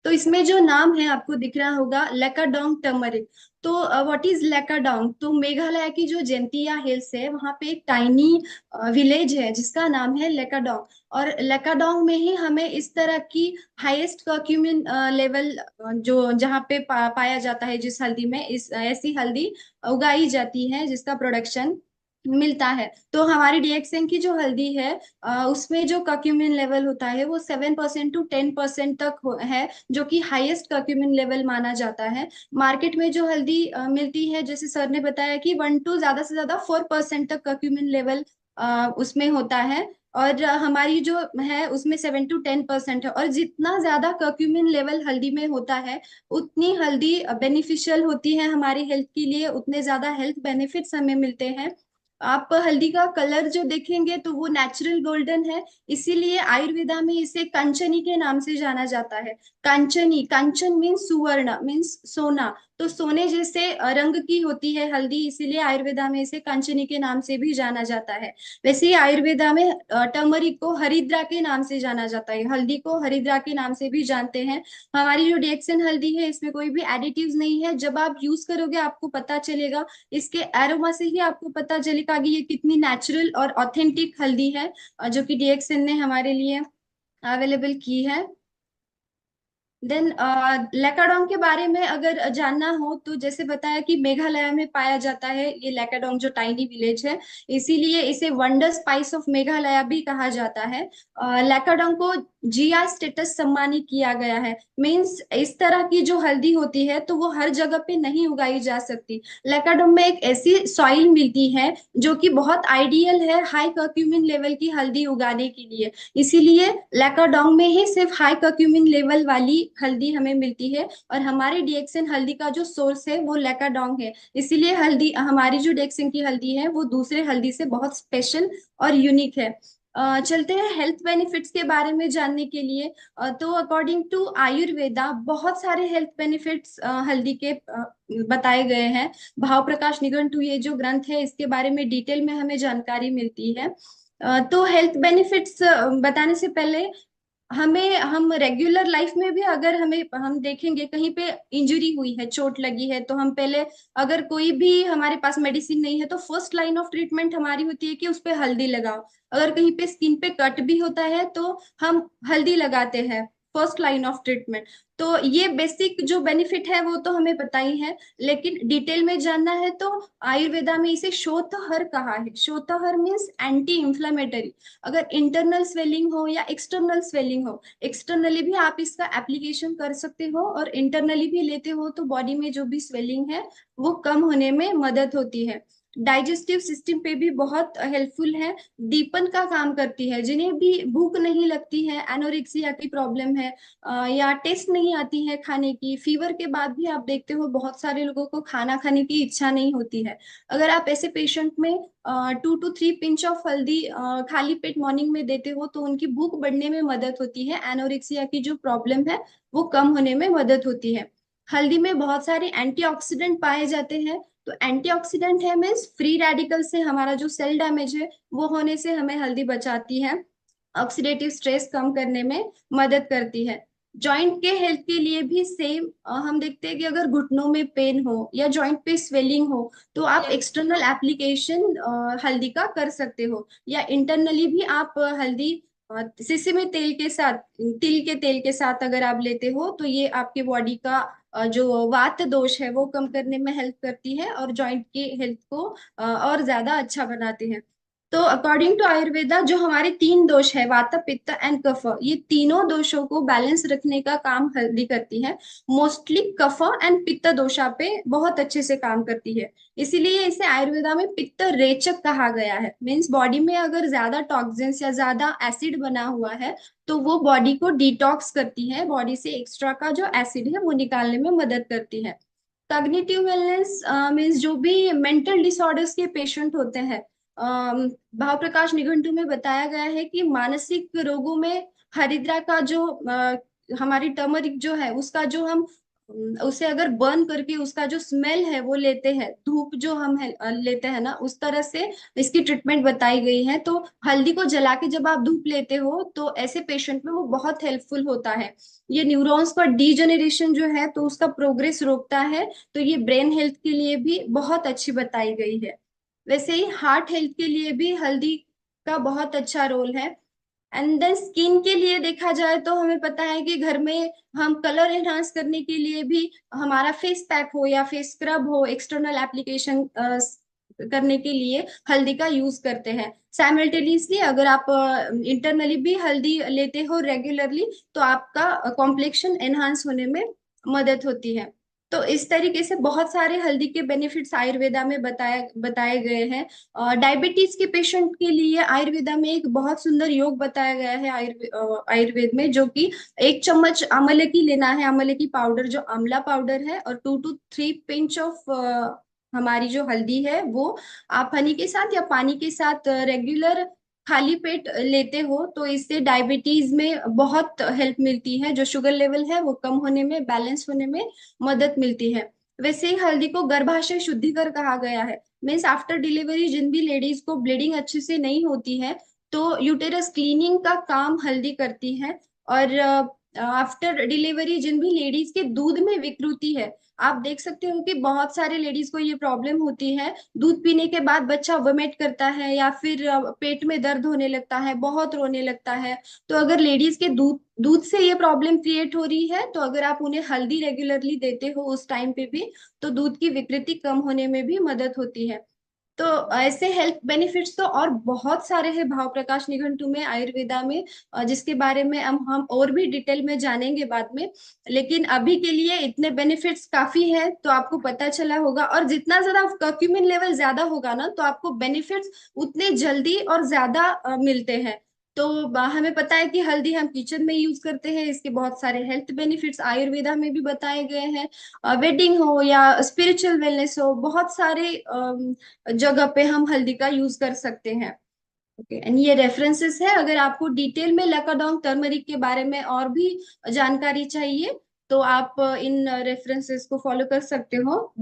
तो इसमें जो नाम है आपको दिख रहा होगा लेकाडोंग टर्मरिक। तो व्हाट इज लेकाडोंग? तो मेघालय की जो जैंतिया हिल्स है वहां पे एक टाइनी विलेज है जिसका नाम है लेकाडोंग। और लेकाडोंग में ही हमें इस तरह की हाईएस्ट कर्क्यूमिन लेवल जो जहाँ पे पाया जाता है, जिस हल्दी में इस ऐसी हल्दी उगाई जाती है जिसका प्रोडक्शन मिलता है। तो हमारी डीएक्सएन की जो हल्दी है उसमें जो कर्क्यूमिन लेवल होता है वो 7% टू 10% तक है, जो कि हाईएस्ट कर्क्यूमिन लेवल माना जाता है। मार्केट में जो हल्दी मिलती है, जैसे सर ने बताया कि 1 टू ज्यादा से ज्यादा 4% तक कर्क्यूमिन लेवल उसमें होता है। और हमारी जो है उसमें 7 टू 10% है। और जितना ज्यादा कर्क्यूमिन लेवल हल्दी में होता है उतनी हल्दी बेनिफिशियल होती है हमारी हेल्थ के लिए, उतने ज्यादा हेल्थ बेनिफिट्स हमें मिलते हैं। आप हल्दी का कलर जो देखेंगे तो वो नेचुरल गोल्डन है, इसीलिए आयुर्वेदा में इसे कंचनी के नाम से जाना जाता है। कंचनी, कंचन मीन्स सुवर्ण, मीन्स सोना। तो सोने जैसे रंग की होती है हल्दी, इसीलिए आयुर्वेदा में इसे कंचनी के नाम से भी जाना जाता है। वैसे ही आयुर्वेदा में टर्मरिक को हरिद्रा के नाम से जाना जाता है, हल्दी को हरिद्रा के नाम से भी जानते हैं। हमारी जो डेक्सन हल्दी है इसमें कोई भी एडिटिव्स नहीं है, जब आप यूज करोगे आपको पता चलेगा, इसके एरोमा से ही आपको पता चलेगा कि ये कितनी नेचुरल और ऑथेंटिक हल्दी है जो कि डीएक्सएन ने हमारे लिए अवेलेबल की है। देन लेकाडोंग के बारे में अगर जानना हो तो जैसे बताया कि मेघालय में पाया जाता है ये लेकाडोंग जो टाइनी विलेज है, इसीलिए इसे वंडर स्पाइस ऑफ मेघालय भी कहा जाता है। लेकाडोंग को जीआई स्टेटस सम्मानित किया गया है। मींस इस तरह की जो हल्दी होती है तो वो हर जगह पे नहीं उगाई जा सकती। लेकाडोंग में एक ऐसी सॉइल मिलती है जो कि बहुत आइडियल है हाई कर्क्यूमिन लेवल की हल्दी उगाने के लिए। इसीलिए लैकाडोंग में ही सिर्फ हाई कर्क्यूमिन लेवल वाली हल्दी हमें मिलती है। और हमारे डीएक्सिन हल्दी का जो सोर्स है वो लैकाडोंग है, इसीलिए हल्दी हमारी जो डीएक्सिन की हल्दी है वो दूसरे हल्दी से बहुत स्पेशल और यूनिक है। चलते हैं हेल्थ बेनिफिट्स के बारे में जानने के लिए। तो अकॉर्डिंग टू आयुर्वेदा बहुत सारे हेल्थ बेनिफिट्स हल्दी के बताए गए हैं। भाव प्रकाश निघंटु ये जो ग्रंथ है इसके बारे में डिटेल में हमें जानकारी मिलती है। तो हेल्थ बेनिफिट्स बताने से पहले हम रेगुलर लाइफ में भी अगर हम देखेंगे कहीं पे इंजरी हुई है, चोट लगी है, तो हम पहले, अगर कोई भी हमारे पास मेडिसिन नहीं है तो फर्स्ट लाइन ऑफ ट्रीटमेंट हमारी होती है कि उस पे हल्दी लगाओ। अगर कहीं पे स्किन पे कट भी होता है तो हम हल्दी लगाते हैं, फर्स्ट लाइन ऑफ ट्रीटमेंट। तो ये बेसिक जो बेनिफिट है वो तो हमें पता ही है, लेकिन डिटेल में जानना है तो आयुर्वेदा में इसे शोथहर कहा है। शोथहर मीन्स एंटी इंफ्लेमेटरी। अगर इंटरनल स्वेलिंग हो या एक्सटर्नल स्वेलिंग हो, एक्सटर्नली भी आप इसका एप्लीकेशन कर सकते हो और इंटरनली भी लेते हो तो बॉडी में जो भी स्वेलिंग है वो कम होने में मदद होती है। डाइजेस्टिव सिस्टम पे भी बहुत हेल्पफुल है, दीपन का काम करती है। जिन्हें भी भूख नहीं लगती है, एनोरेक्सिया की प्रॉब्लम है या टेस्ट नहीं आती है खाने की, फीवर के बाद भी आप देखते हो बहुत सारे लोगों को खाना खाने की इच्छा नहीं होती है, अगर आप ऐसे पेशेंट में 2 to 3 पिंच ऑफ हल्दी खाली पेट मॉर्निंग में देते हो तो उनकी भूख बढ़ने में मदद होती है, एनोरेक्सिया की जो प्रॉब्लम है वो कम होने में मदद होती है। हल्दी में बहुत सारे एंटीऑक्सीडेंट पाए जाते हैं। तो एंटीऑक्सीडेंट है मीन्स फ्री रेडिकल से हमारा जो सेल डैमेज है वो होने से हमें हल्दी बचाती है, ऑक्सीडेटिव स्ट्रेस कम करने में मदद करती है। जॉइंट के हेल्थ के लिए भी सेम, हम देखते हैं कि अगर घुटनों में पेन हो या जॉइंट पे स्वेलिंग हो तो आप एक्सटर्नल एप्लीकेशन हल्दी का कर सकते हो, या इंटरनली भी आप हल्दी सिसमी तेल के साथ, तिल के तेल के साथ अगर आप लेते हो तो ये आपके बॉडी का जो वात दोष है वो कम करने में हेल्प करती है और जॉइंट की हेल्थ को और ज्यादा अच्छा बनाते हैं। तो अकॉर्डिंग टू आयुर्वेदा जो हमारे 3 दोष है, वात पित्त एंड कफ, ये तीनों दोषों को बैलेंस रखने का काम हल्दी करती है। मोस्टली कफ एंड पित्त दोषा पे बहुत अच्छे से काम करती है, इसीलिए इसे आयुर्वेदा में पित्त रेचक कहा गया है। मीन्स बॉडी में अगर ज्यादा टॉक्सिन्स या ज्यादा एसिड बना हुआ है तो वो बॉडी को डिटॉक्स करती है, बॉडी से एक्स्ट्रा का जो एसिड है वो निकालने में मदद करती है। कॉग्निटिव वेलनेस मीन्स जो भी मेंटल डिसऑर्डर्स के पेशेंट होते हैं, भाव प्रकाश निघंटु में बताया गया है कि मानसिक रोगों में हरिद्रा का जो हमारी टर्मरिक जो है उसका जो हम उसे अगर बर्न करके उसका जो स्मेल है वो लेते हैं, धूप जो हम लेते हैं ना, उस तरह से इसकी ट्रीटमेंट बताई गई है। तो हल्दी को जला के जब आप धूप लेते हो तो ऐसे पेशेंट में वो बहुत हेल्पफुल होता है। ये न्यूरॉन्स का डीजेनरेशन जो है तो उसका प्रोग्रेस रोकता है। तो ये ब्रेन हेल्थ के लिए भी बहुत अच्छी बताई गई है। वैसे ही हार्ट हेल्थ के लिए भी हल्दी का बहुत अच्छा रोल है। एंड देन स्किन के लिए देखा जाए तो हमें पता है कि घर में हम कलर एनहांस करने के लिए भी हमारा फेस पैक हो या फेस स्क्रब हो, एक्सटर्नल एप्लीकेशन करने के लिए हल्दी का यूज करते हैं। साइमल्टेनियसली अगर आप इंटरनली भी हल्दी लेते हो रेगुलरली तो आपका कॉम्प्लेक्शन एनहांस होने में मदद होती है। तो इस तरीके से बहुत सारे हल्दी के बेनिफिट्स आयुर्वेदा में बताए बताए गए हैं। डायबिटीज के पेशेंट के लिए आयुर्वेदा में एक बहुत सुंदर योग बताया गया है आयुर्वेद में, जो कि 1 चम्मच आंवले की लेना है, आंवले की पाउडर जो आंवला पाउडर है, और 2 to 3 पिंच ऑफ हमारी जो हल्दी है वो आप हनी के साथ या पानी के साथ रेगुलर खाली पेट लेते हो तो इससे डायबिटीज में बहुत हेल्प मिलती है। जो शुगर लेवल है वो कम होने में, बैलेंस होने में मदद मिलती है। वैसे ही हल्दी को गर्भाशय शुद्धिकर कहा गया है। मीन्स आफ्टर डिलीवरी जिन भी लेडीज को ब्लीडिंग अच्छे से नहीं होती है तो यूटेरस क्लीनिंग का काम हल्दी करती है। और आफ्टर डिलीवरी जिन भी लेडीज के दूध में विकृति है, आप देख सकते हो कि बहुत सारे लेडीज को ये प्रॉब्लम होती है, दूध पीने के बाद बच्चा वोमिट करता है या फिर पेट में दर्द होने लगता है, बहुत रोने लगता है। तो अगर लेडीज के दूध दूध से ये प्रॉब्लम क्रिएट हो रही है तो अगर आप उन्हें हल्दी रेगुलरली देते हो उस टाइम पे भी तो दूध की विकृति कम होने में भी मदद होती है। तो ऐसे हेल्थ बेनिफिट्स तो और बहुत सारे हैं भाव प्रकाश निघंटु में, आयुर्वेदा में, जिसके बारे में हम और भी डिटेल में जानेंगे बाद में। लेकिन अभी के लिए इतने बेनिफिट्स काफी है तो आपको पता चला होगा। और जितना ज्यादा कर्क्यूमिन लेवल ज्यादा होगा ना तो आपको बेनिफिट्स उतने जल्दी और ज्यादा मिलते हैं। तो हमें पता है कि हल्दी हम किचन में यूज करते हैं, इसके बहुत सारे हेल्थ बेनिफिट्स आयुर्वेदा में भी बताए गए हैं। वेडिंग हो या स्पिरिचुअल वेलनेस हो, बहुत सारे जगह पे हम हल्दी का यूज कर सकते हैं। ओके, एंड ये रेफरेंसेस है। अगर आपको डिटेल में लाकाडोंग टर्मरिक के बारे में और भी जानकारी चाहिए तो आप इन रेफरेंसेस को फॉलो कर सकते हो।